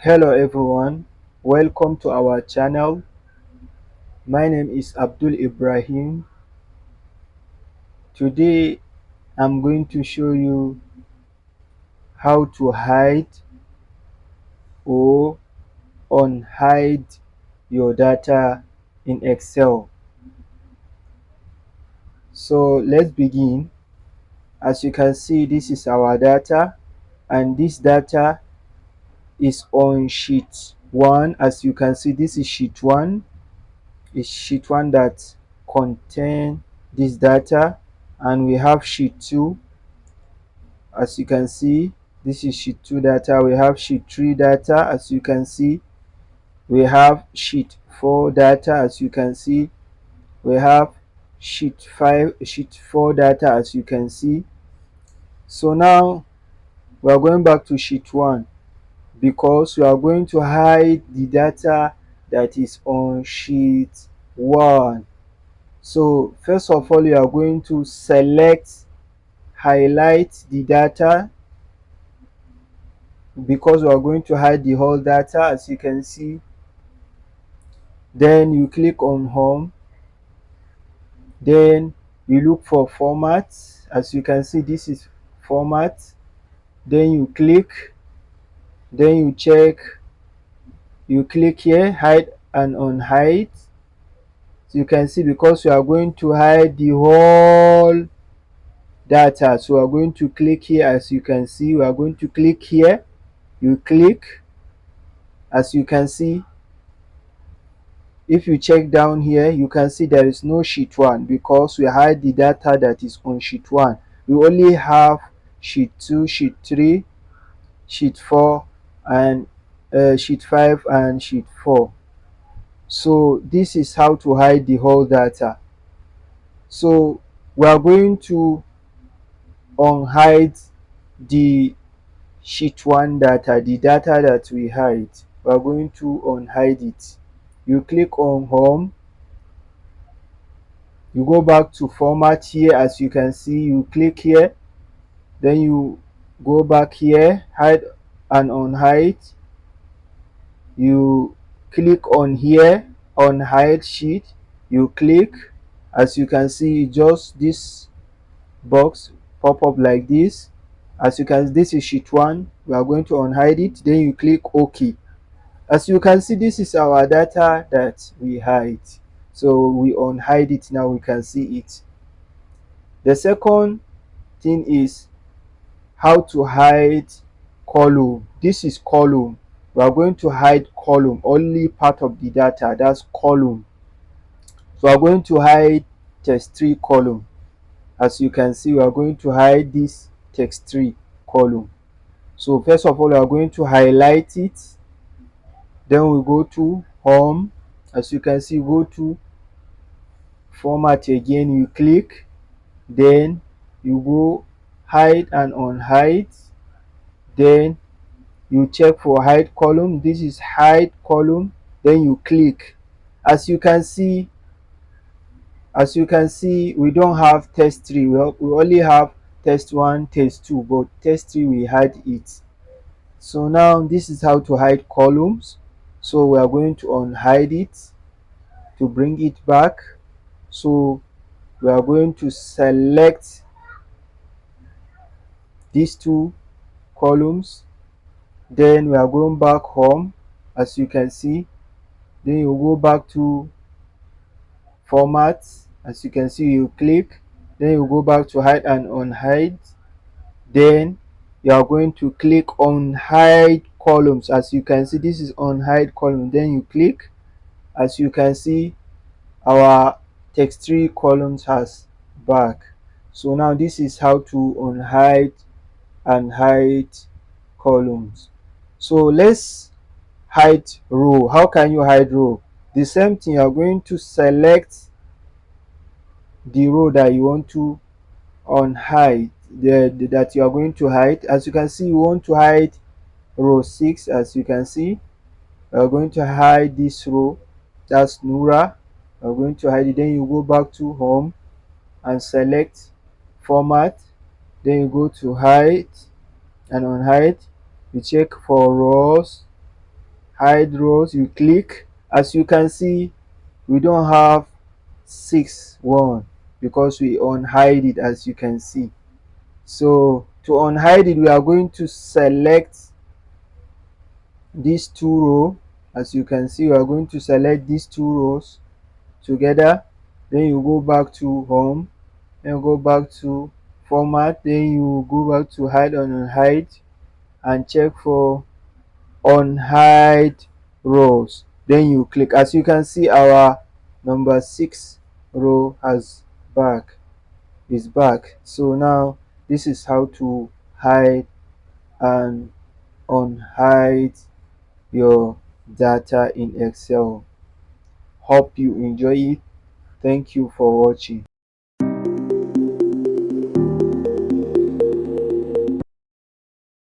Hello everyone, welcome to our channel. My name is Abdul Ibrahim. Today I'm going to show you how to hide or unhide your data in Excel. So let's begin. As you can see, this is our data, and this data is on sheet 1. As you can see, this is sheet 1. It's sheet 1 that contain this data, and we have sheet 2. As you can see, this is sheet 2 data. We have sheet 3 data. As you can see, we have sheet 4 data. As you can see, we have sheet 4 data. As you can see, so now we are going back to sheet 1 because we are going to hide the data that is on sheet 1. So first of all, you are going to highlight the data, because we are going to hide the whole data. As you can see, then you click on home, then you look for format. As you can see, this is format. Then you click, then you check, you click here, hide and unhide. So you can see, because we are going to hide the whole data, so we are going to click here. As you can see, we are going to click here, you click. As you can see, if you check down here, you can see there is no sheet 1 because we hide the data that is on sheet 1. We only have sheet 2, sheet 3, sheet 4, and sheet 5 and sheet 4. So this is how to hide the whole data. So we are going to unhide the sheet 1 data, the data that we hide. We are going to unhide it. You click on home, you go back to format here. As you can see, you click here, then you go back here, hide and unhide. You click on here, on hide sheet, you click. As you can see, just this box pop up like this. As you can, this is sheet 1, we are going to unhide it. Then you click OK. As you can see, this is our data that we hide, so we unhide it. Now we can see it. The second thing is how to hide column. This is column. We are going to hide column, only part of the data, that's column. So we are going to hide text 3 column. As you can see, we are going to hide this text 3 column. So first of all, we are going to highlight it, then we go to home. As you can see, go to format again, you click, then you go hide and unhide, then you check for hide column. This is hide column, then you click. As you can see, we don't have test 3. We only have test 1, test 2, but test 3 we hide it. So now this is how to hide columns. So we are going to unhide it to bring it back. So we are going to select these 2 columns, then we are going back home. As you can see, then you go back to format. As you can see, you click, then you go back to hide and unhide, then you are going to click on hide columns. As you can see, this is on hide column, then you click. As you can see, our text 3 columns has back. So now this is how to unhide and hide columns. So let's hide row. How can you hide row? The same thing, you are going to select the row that you want to unhide, that you are going to hide. As you can see, you want to hide row 6. As you can see, we are going to hide this row, that's Nura. We are going to hide it. Then you go back to home and select format, then you go to hide and unhide. You check for rows, hide rows, you click. As you can see, we don't have 6 1 because we unhide it, as you can see. So to unhide it, we are going to select these two rows. As you can see, we are going to select these two rows together. Then you go back to home, then you go back to format, then you go back to hide and unhide and check for unhide rows. Then you click. As you can see, our number 6 row has back is back. So now this is how to hide and unhide your data in Excel. Hope you enjoy it. Thank you for watching.